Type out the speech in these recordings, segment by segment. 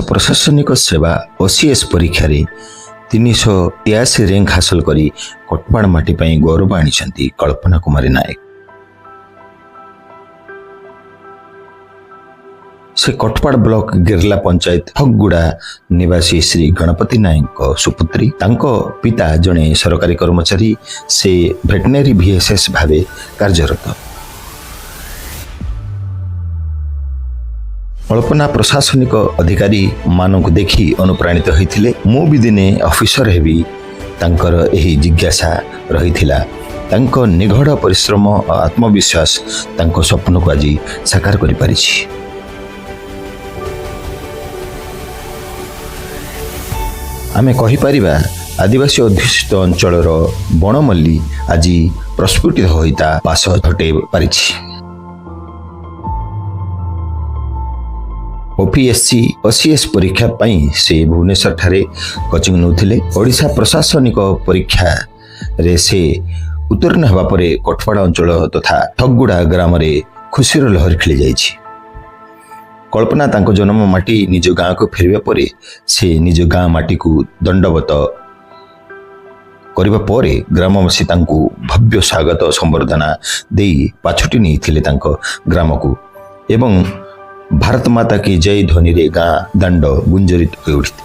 प्रशासनिक सेवा OCS परीक्षा 383 रैंक हासिल करी कटपाड़ माटी पर गौरव आनी कल्पना कुमारी नायक। से कटपाड़ ब्लॉक गिरला पंचायत हकगुड़ा निवासी श्री गणपति नायक सुपुत्री। तांको पिता जड़े सरकारी कर्मचारी, से भेटनेरी VSS भावे कार्यरत। कल्पना प्रशासनिक अधिकारी मानक देखि अनुप्राणित होइथिले। मु भी दिने ऑफिसर हेबी तांकर एही जिज्ञासा रहिथिला। तांको निघड़ परिश्रम और आत्मविश्वास तांको स्वप्न को आज साकार करि पारिछि। आमे कहि परिबा आदिवासी अध्युषित अंचलर बनमल्ली आज प्रस्फुटित होइता पास हटे पारिछि। OPSC OCS परीक्षा पई से भुवनेश्वर ठारे कोचिंग नउथिले। ओडिशा प्रशासनिक परीक्षा रे से उत्तीर्ण हेबा परे कटपाड़ अंचल तथा ठगगुड़ा ग्राम रे खुशीर लहर खेली जाइछि। कल्पना तांको जन्म माटी निज गाँ को फेरिबा परे से निज गाँ माटी को दंडवत करिबा परे ग्रामवासी तांको भव्य स्वागत संबर्धना देई पाछुटी नैथिले तांको ग्राम को एवं भारत माता की जय ध्वनि रे गाँ दंड गुंजरित हो उठिते।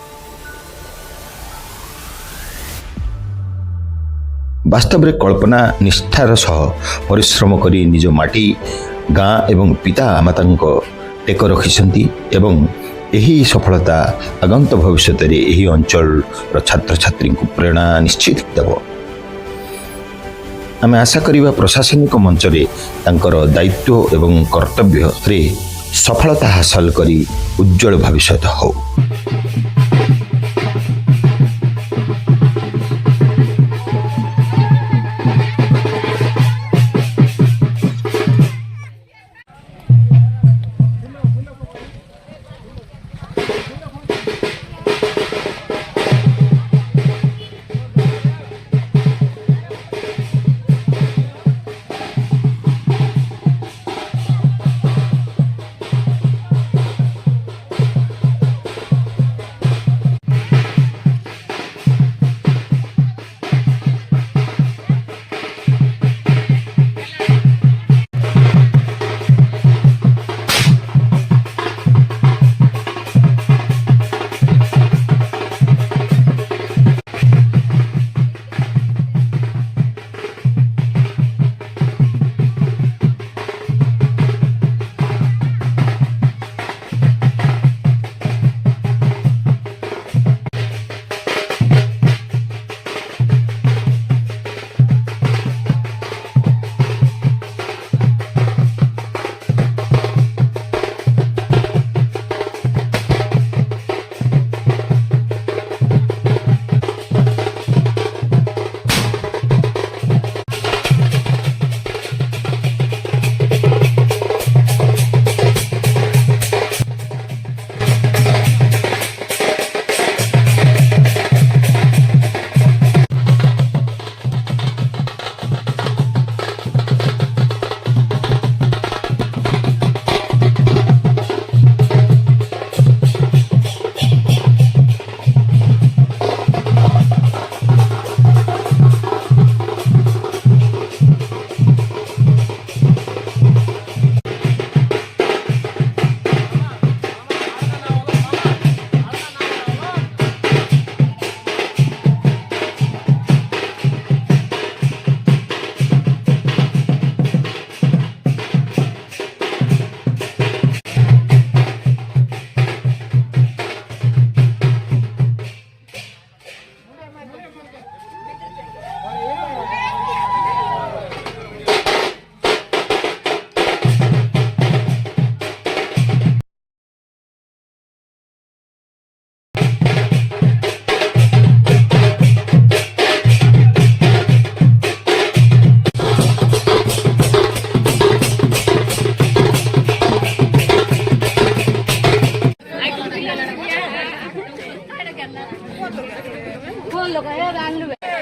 वास्तव रे कल्पना निष्ठार सह परिश्रम करी निज माटी गाँ एवं पिता माता टेक रखिसंती एवं यही सफलता आगंत भविष्य रे यही अंचल छात्र छात्री को प्रेरणा निश्चित देव। आमे आशा करिबा प्रशासनिक मंच रे तांकर दायित्व एवं कर्तव्य रे सफलता हासिल करी उज्जवल भविष्य हो।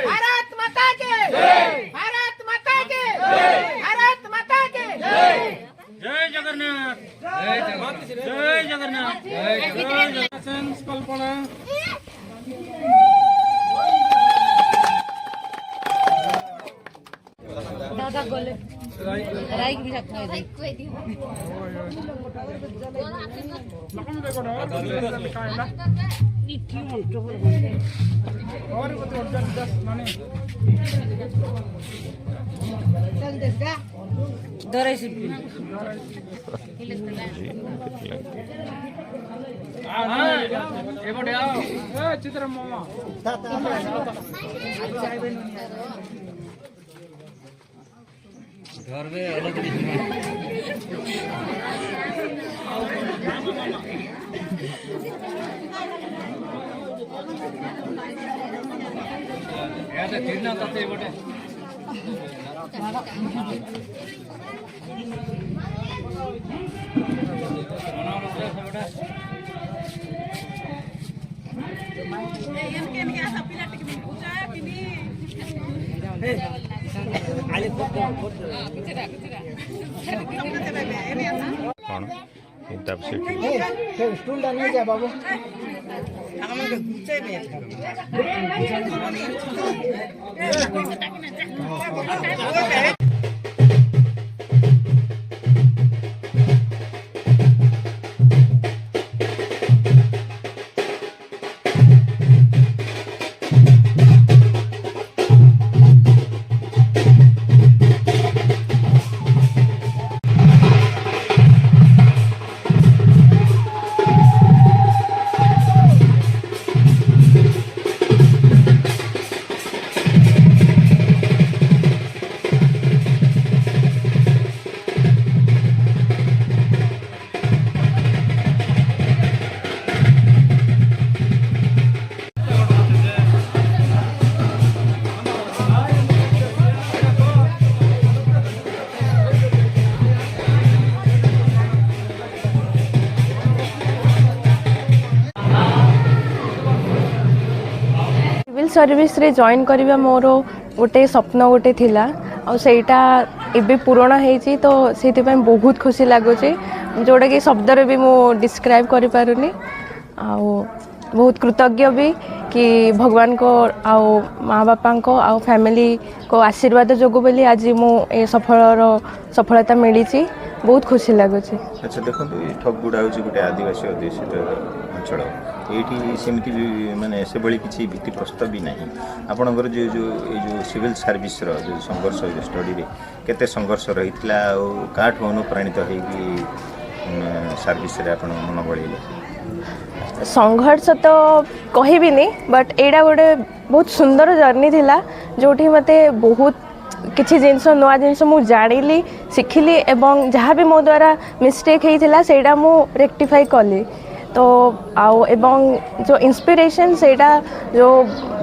भारत माता के भारत माता के भारत माता के जय जगन्नाथ जय जगन्नाथ जय जगन्नाथ दादा गोले राइक भी रखना है दरे से चित्र मामा घर में अलग यार तीन तते बटे स्टूल डालने जा बाबू सिविल सर्विस रे जॉइन करबा मोर गोटे स्वप्न गोटे थिला आ सेटा एबे पूर्ण हेची तो सेति पय बहुत खुशी लागुची जोड़ा कि शब्द रे भी मो डिस्क्राइब करि पारुनी आ बहुत कृतज्ञ भी कि भगवान को आओ माँ बापा को आओ फैमिली को आशीर्वाद जोगु बोली आज मो ए सफलता मिली बहुत खुशी लगुच। अच्छा देखो ठगुड़ा हूँ गोटे आदिवासी अध्युषित अंचल ये सेमती माने से भली किसी भित्तिप्रस्तर भी ना आपणकर जो जो ये सिविल सर्विस जो संघर्ष स्टडी रे केते संघर्ष रही काठू अनुप्राणित होगी सर्विस रे आपण मन बड़े संघर्ष तो कहबिनी बट एडा गोटे बहुत सुंदर जर्नी थिला जोठी मते बहुत किसी जिनस नुआ जिनस मु जानिली शिखिली एवं जहाँ भी मो द्वारा मिस्टेक होता सेटा मु रेक्टिफाई कली तो आओ एवं जो इंस्पिरेशन सेटा जो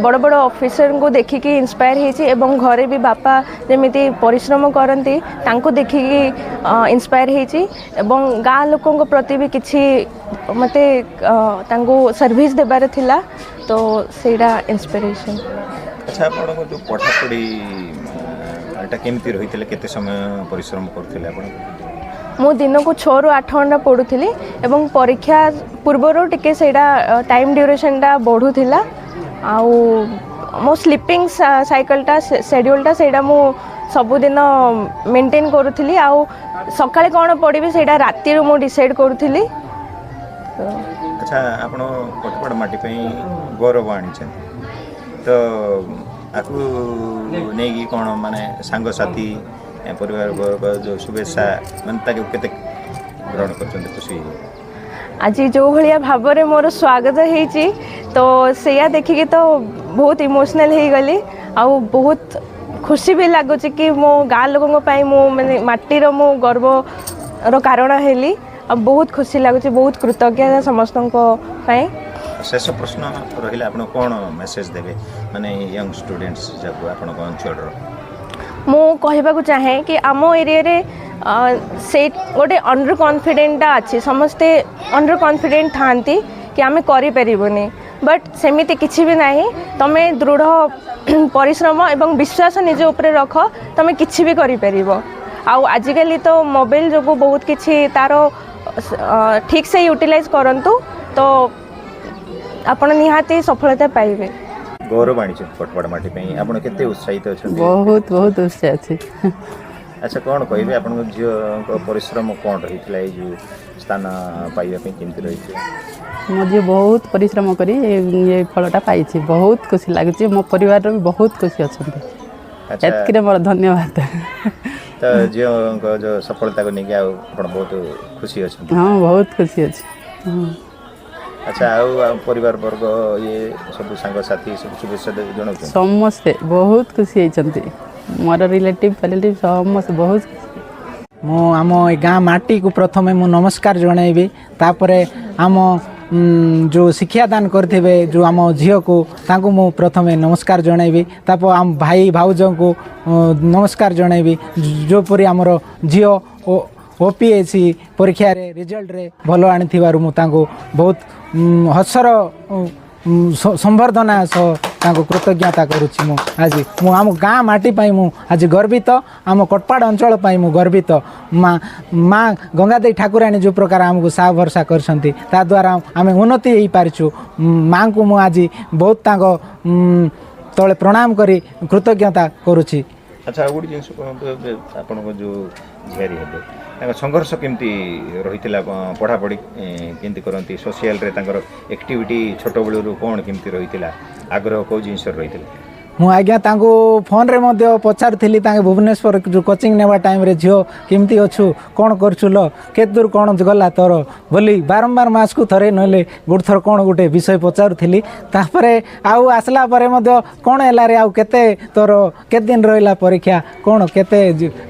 बड़ बड़ ऑफिसर को देखिकी इंस्पायर होती एवं घरे भी बापा जमीती परिश्रम करती तांको देखिकी इंस्पायर होती एवं गाँ लोकों प्रति भी किसी मते तांको सर्विस देबार थिला तो सेटा इंस्पिरेशन। अच्छा आपन जो पढ़ापढ़ी एटा केमती रही केते समय परिश्रम करथिले आपन? मु दिन को 6 ରୁ 8 घंटा पढ़ुली एवं परीक्षा पूर्वर टिके सेटा टाइम ड्यूरेशनटा बढ़ुला आउ मो स्लीपिंग साइकलटा शेड्यूलटा सेटा मु सबुदिन मेंटेन करूली आउ सकाळे कौन पढ़ी सेटा राति मु डिसाइड करूली। अच्छा आपण कटपड़ माटी पे गौरव आनी तो आपको नहीं कौन माने सांग साथी परिवार वर्ग जो शुभेच्छा मानता केते ग्रहण कर खुशी आज जो भाया भाव में मोर स्वागत होती तो सैया देखिकी तो बहुत इमोशनल हो गली आ बहुत खुशी भी लगुच कि मो गाँ लोकों मो माने माटीर मो गर्व रो कारण हेली आ बहुत खुशी लगुच बहुत कृतज्ञता समस्त शेष प्रश्न रहा आप कौन मेसेज देवे माने यंग स्टूडेंट्स जब आपण अंचल मु कहवाक चाहे कि आम एरिया रे से गोटे अंडर कॉन्फिडेंटा अच्छी समस्ते अंडर कॉन्फिडेंट थांती कि आमे करि परिबोनी बट सेमिति किछि भी नाही तमे दृढ़ परिश्रम एवं विश्वास निज ऊपर रख तमे किछि भी करि परिबो आ आजिकली तो मोबाइल जो बहुत किछि तारो ठीक से यूटिलाइज करंतु तो ଆପଣ ନିହାତି ସଫଳତା ପାଇବେ। गौरव आनी कटपाड़ माटी आप केते उत्साहित अच्छा बहुत बहुत उत्साह अच्छे। अच्छा कौन कहे आप झील परिश्रम कौन रही है जो स्थान पाइबा केमती रही मो झी बहुत परिश्रम करी ये फलटा पाई बहुत खुशी लगे मो परिवार भी बहुत खुशी अच्छा एतक मोर धन्यवाद। तो झील जो सफलता को लेकिन आप बहुत खुशी अच्छा हाँ बहुत खुशी अच्छे। अच्छा आउ परिवार वर्ग ये सब सांग साथी सब शुभेच्छा जन समस्ते बहुत खुशी होती मोर रिलेटिव समस्त बहुत मु आम गाँ माटी को प्रथमे मु नमस्कार जनइबी तापरे आम जो शिक्षादान करथिबे जो आम झील को तांको मु प्रथमे नमस्कार जनइबी तापर आम भाई भाउज को नमस्कार जनइबी जो परी आमर झील ओपीएससी परीक्षा रे रिजल्ट रे भलो आनी थिबारु मु तांको बहुत हसर संवर्धना सह तांको कृतज्ञता करुछि मु आज मु आम गाँ माटी पाई मु आज गर्वित आम कटपाड़ अंचल पाई मु गर्वित माँ गंगादेवी ठाकुराणी जो प्रकार आमको साह भरसा करछंती ता द्वारा आम उन्नति हो पारिछु माँ को मु आज बहुत तांको तले प्रणाम करी कृतज्ञता करुछि। अच्छा गोटे जिन आपण जो झियारी हेबे संघर्ष केमती रही पढ़ापढ़ी केमती करती सोशल रे तांकर एक्टिविटी छोट बेलू कौन केमती रही आग्रह कौ जिन रही मु आज्ञा तांको फोन रे मध्य पचारुथिली तांके भुवनेश्वर जो कोचिंग नेबा टाइम रे झियो केमती अछु कोन करछु ल केत दूर कोन गला तोर बोली बारंबार मास को थरे नले गुड थर कोन गुटे विषय पचारुथिली तापरे आउ आसला परे मध्य कोन एला रे आउ केते तोर केत दिन रहिला परीक्षा कोन केते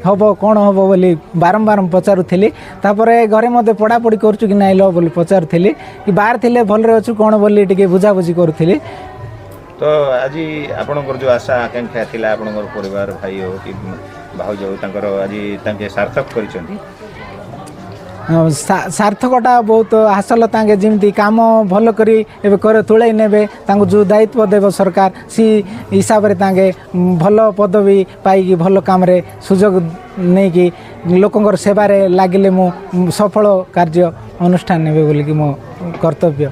हबो कोन हबो बोली बारंबार पचारुथिली तापरे घरे मध्य पढ़ा पढ़ी करछु कि नाइलो बोली पचारुथिली कि बाहर थिले भल रे अछु कोन बोली टिके बुझा बुझी करूथिली। तो आज आपणकर जो आशा आकांक्षा थिला आपणकर परिवार भाई हो कि भाउज हो तांकर आज तांके सार्थक करिसंती सार्थकता बहुत हासिल तांके जिमती काम भल करी एबे करे तुले नेबे तांको जो दायित्व देव सरकार सी हिसाब रे तांके भल पदवी पाई कि भल काम रे सुजोग नै कि लोकंकर सेवा रे लागिले मु सफल कार्य अनुष्ठान नेबे बोली कि मो कर्तव्य।